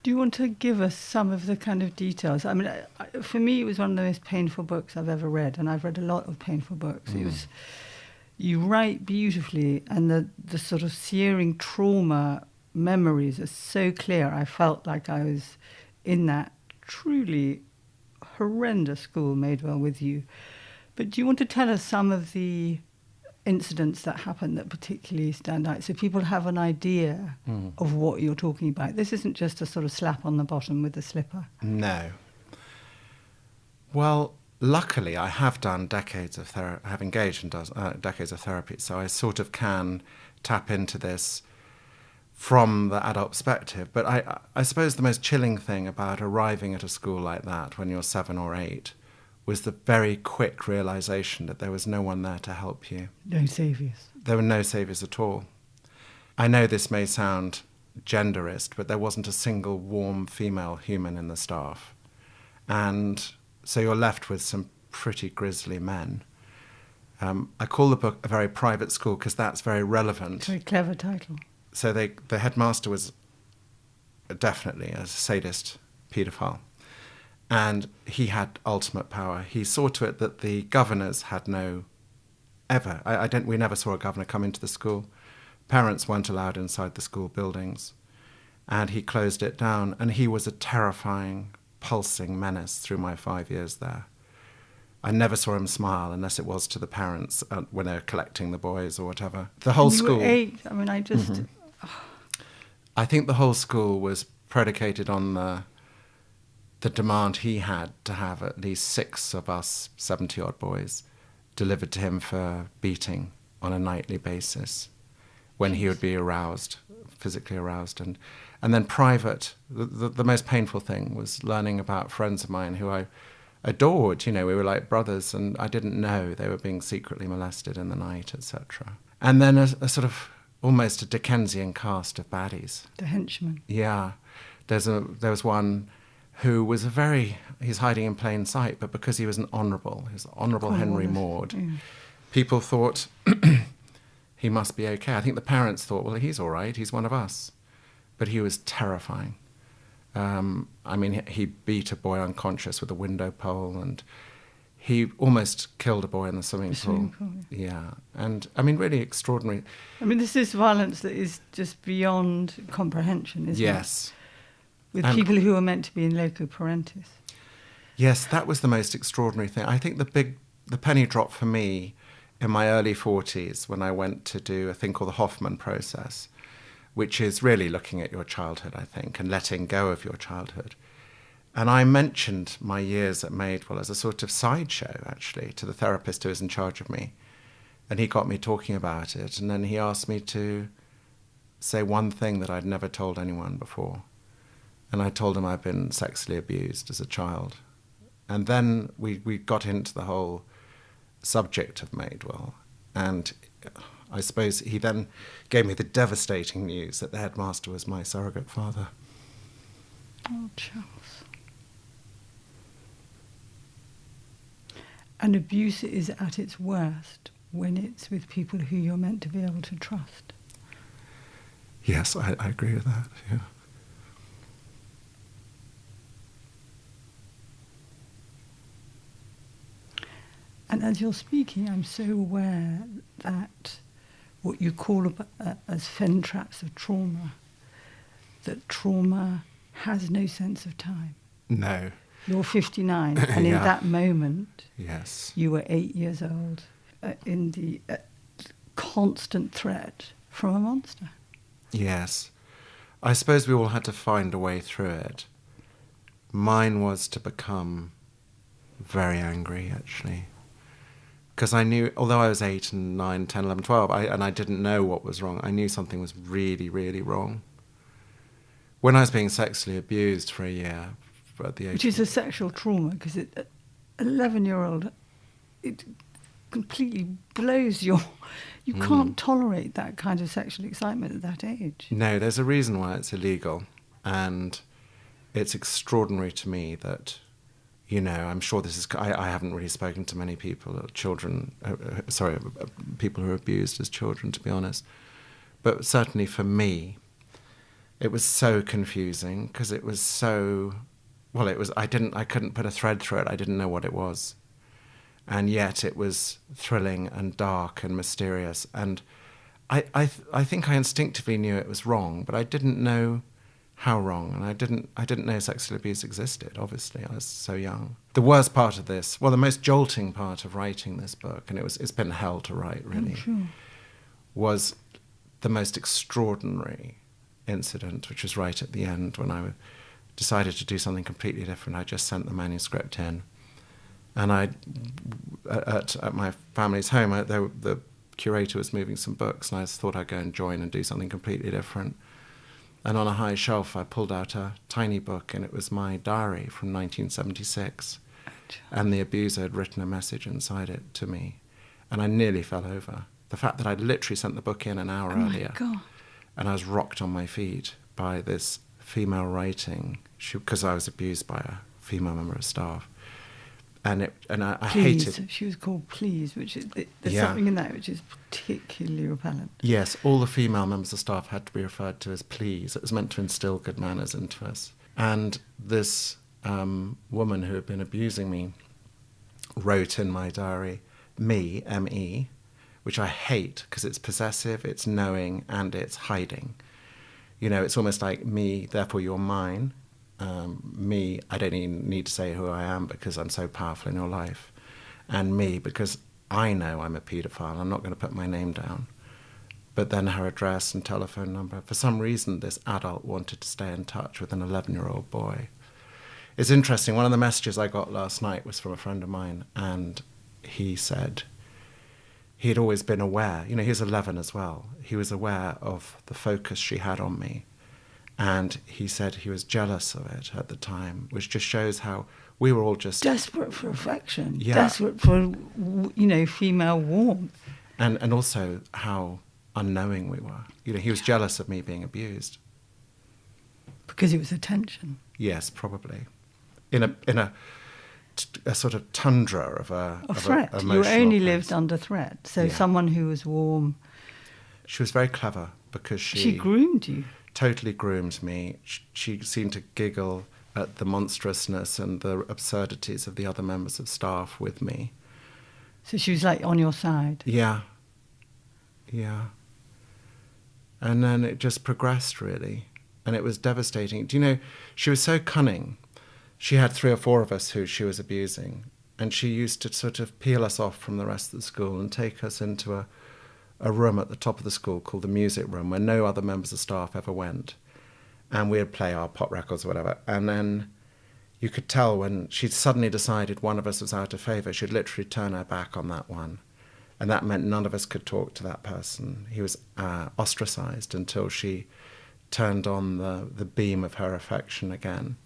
Do you want to give us some of the kind of details? I mean, for me, it was one of the most painful books I've ever read, and I've read a lot of painful books. It was, you write beautifully, and the sort of searing trauma memories are so clear. I felt like I was in that truly horrendous school, Madewell, with you. But do you want to tell us some of the incidents that happened that particularly stand out, so people have an idea of what you're talking about? This isn't just a sort of slap on the bottom with a slipper. No. Well, luckily I have done decades of therapy, I have engaged in decades of therapy, so I sort of can tap into this from the adult perspective. But I suppose the most chilling thing about arriving at a school like that when you're 7 or 8 was the very quick realization that there was no one there to help you. No saviours. There were no saviours at all. I know this may sound genderist, but there wasn't a single warm female human in the staff. And so you're left with some pretty grisly men. I call the book A Very Private School because that's very relevant. Very clever title. So the headmaster was definitely a sadist paedophile. And he had ultimate power. He saw to it that the governors had no, ever. We never saw a governor come into the school. Parents weren't allowed inside the school buildings. And he closed it down. And he was a terrifying, pulsing menace through my 5 years there. I never saw him smile unless it was to the parents when they were collecting the boys or whatever. The whole school. You were 8. I mean, I just. I think the whole school was predicated on the demand he had to have at least 6 of us 70-odd boys delivered to him for beating on a nightly basis when he would be aroused, physically aroused. And then private, the most painful thing was learning about friends of mine who I adored. You know, we were like brothers, and I didn't know they were being secretly molested in the night, etc. And then a sort of almost a Dickensian cast of baddies. The henchmen. Yeah. There was one who was he's hiding in plain sight, but because he was he was Honourable Henry Maude, people thought he must be okay. I think the parents thought, well, he's all right, he's one of us. But he was terrifying. I mean, he beat a boy unconscious with a window pole, and he almost killed a boy in the swimming pool. Yeah. And, I mean, really extraordinary. I mean, this is violence that is just beyond comprehension, isn't it? Yes. With people who are meant to be in loco parentis. Yes, that was the most extraordinary thing. I think the penny dropped for me in my early 40s when I went to do a thing called the Hoffman process, which is really looking at your childhood, I think, and letting go of your childhood. And I mentioned my years at Madewell as a sort of sideshow, actually, to the therapist who was in charge of me. And he got me talking about it, and then he asked me to say one thing that I'd never told anyone before. And I told him I'd been sexually abused as a child. And then we got into the whole subject of Madewell. And I suppose he then gave me the devastating news that the headmaster was my surrogate father. Oh, Charles. And abuse is at its worst when it's with people who you're meant to be able to trust. Yes, I agree with that, yeah. And as you're speaking, I'm so aware that what you call as fen traps of trauma, that trauma has no sense of time. No. You're 59, and in that moment, yes, you were 8 years old, in the constant threat from a monster. Yes. I suppose we all had to find a way through it. Mine was to become very angry, actually. Because I knew, although I was 8 and 9, 10, 11, 12, and I didn't know what was wrong, I knew something was really, really wrong. When I was being sexually abused for a year, at the age which is a sexual trauma, because an 11-year-old, it completely blows you can't tolerate that kind of sexual excitement at that age. No, there's a reason why it's illegal, and it's extraordinary to me that, you know, I'm sure this is, I haven't really spoken to many people, people who are abused as children, to be honest. But certainly for me, It was so confusing because it was so, well, I couldn't put a thread through it. I didn't know what it was. And yet it was thrilling and dark and mysterious. And I think I instinctively knew it was wrong, but I didn't know how wrong. And I didn't know sexual abuse existed, obviously. I was so young. The worst part of this, well, the most jolting part of writing this book, and it's been hell to write, really, sure. was the most extraordinary incident, which was right at the end when I decided to do something completely different. I just sent the manuscript in. And at my family's home, the curator was moving some books, and I thought I'd go and join and do something completely different. And on a high shelf, I pulled out a tiny book, and it was my diary from 1976. And the abuser had written a message inside it to me. And I nearly fell over. The fact that I'd literally sent the book in an hour earlier. My God. And I was rocked on my feet by this female writing, because I was abused by a female member of staff. And I hated. She was called Please, which is, there's something in that which is particularly repellent. Yes, all the female members of staff had to be referred to as please. It was meant to instill good manners into us. And this woman who had been abusing me wrote in my diary, me, M-E, which I hate because it's possessive, it's knowing, and it's hiding. You know, it's almost like me, therefore you're mine. Me, I don't even need to say who I am because I'm so powerful in your life. And me, because I know I'm a paedophile, I'm not going to put my name down. But then her address and telephone number. For some reason, this adult wanted to stay in touch with an 11-year-old boy. It's interesting, one of the messages I got last night was from a friend of mine, and he said he had always been aware, he was 11 as well, he was aware of the focus she had on me. And he said he was jealous of it at the time, which just shows how we were all just... desperate for affection. Yeah. Desperate for, female warmth. And also how unknowing we were. He was jealous of me being abused. Because it was attention. Yes, probably. In a sort of tundra of threat. You only lived under threat. So someone who was warm... She was very clever because she groomed you. Totally groomed me. She seemed to giggle at the monstrousness and the absurdities of the other members of staff with me. So she was like on your side? Yeah. And then it just progressed, really. And it was devastating. She was so cunning. She had 3 or 4 of us who she was abusing. And she used to sort of peel us off from the rest of the school and take us into a room at the top of the school called the music room where no other members of staff ever went. And we'd play our pop records or whatever. And then you could tell when she'd suddenly decided one of us was out of favour, she'd literally turn her back on that one. And that meant none of us could talk to that person. He was ostracised until she turned on the beam of her affection again.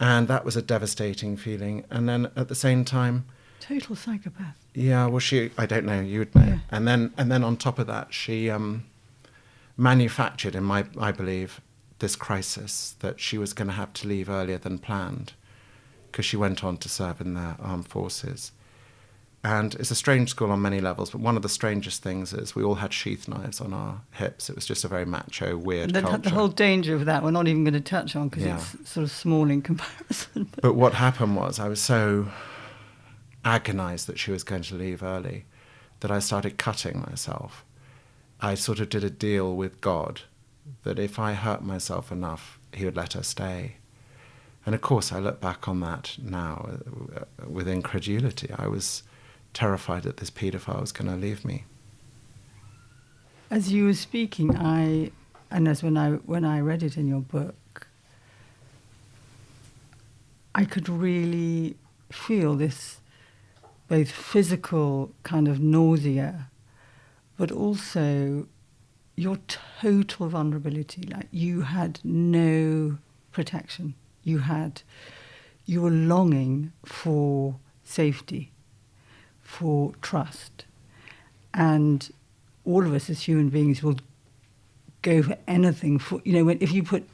And that was a devastating feeling. And then at the same time... total psychopath. Yeah, well, I don't know, you would know. Yeah. And then on top of that, she manufactured, I believe, this crisis that she was going to have to leave earlier than planned because she went on to serve in the armed forces. And it's a strange school on many levels, but one of the strangest things is we all had sheath knives on our hips. It was just a very macho, weird culture. The whole danger of that we're not even going to touch on because it's sort of small in comparison. But what happened was I was so agonized that she was going to leave early that I started cutting myself. I sort of did a deal with God that if I hurt myself enough, he would let her stay. And of course, I look back on that now with incredulity. I was terrified that this paedophile was going to leave me. As you were speaking, and as when I read it in your book, I could really feel this both physical kind of nausea, but also your total vulnerability. Like you had no protection. You were longing for safety, for trust. And all of us as human beings will go for anything. If you put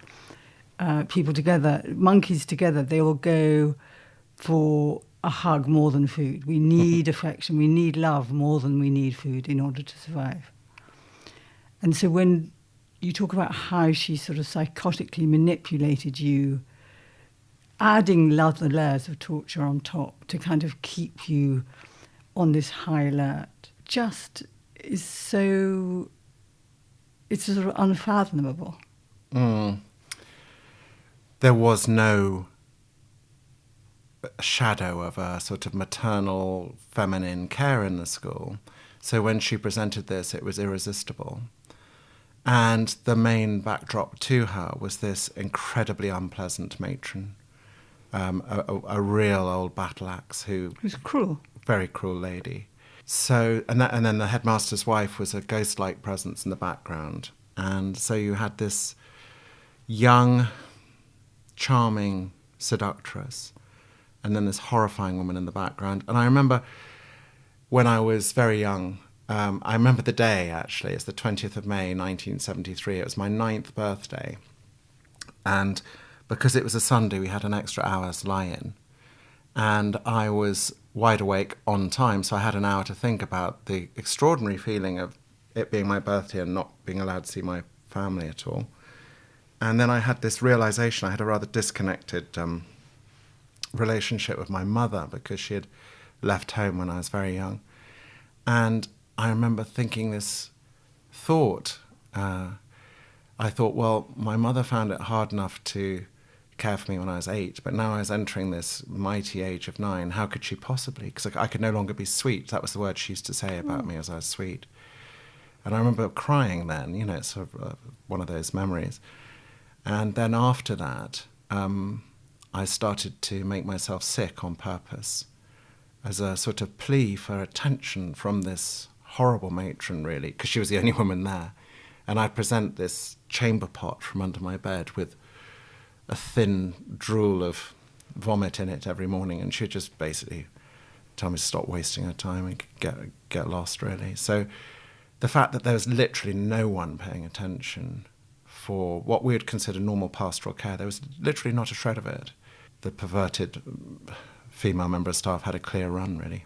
people together, monkeys together, they will go for a hug more than food. We need affection, we need love more than we need food in order to survive. And so when you talk about how she sort of psychotically manipulated you, adding other layers of torture on top to kind of keep you on this high alert. Just is so, it's sort of unfathomable. Mm. There was no shadow of a sort of maternal feminine care in the school. So when she presented this, it was irresistible. And the main backdrop to her was this incredibly unpleasant matron, a real old battle axe who... It was cruel. Very cruel lady. So, and then the headmaster's wife was a ghost-like presence in the background. And so you had this young, charming seductress, and then this horrifying woman in the background. And I remember when I was very young, I remember the day, actually. It's the 20th of May, 1973. It was my 9th birthday. And because it was a Sunday, we had an extra hour's lie-in. And I was wide awake on time, so I had an hour to think about the extraordinary feeling of it being my birthday and not being allowed to see my family at all. And then I had this realization. I had a rather disconnected relationship with my mother because she had left home when I was very young. And I remember thinking this thought. I thought, well, my mother found it hard enough to care for me when I was 8, but now I was entering this mighty age of 9. How could she possibly? Because I could no longer be sweet. That was the word she used to say about me, as I was sweet. And I remember crying then, you know, it's sort of one of those memories. And then after that, I started to make myself sick on purpose as a sort of plea for attention from this horrible matron, really, because she was the only woman there. And I'd present this chamber pot from under my bed with a thin drool of vomit in it every morning, and she'd just basically tell me to stop wasting her time and get lost, really. So the fact that there was literally no one paying attention for what we would consider normal pastoral care, there was literally not a shred of it. The perverted female member of staff had a clear run, really.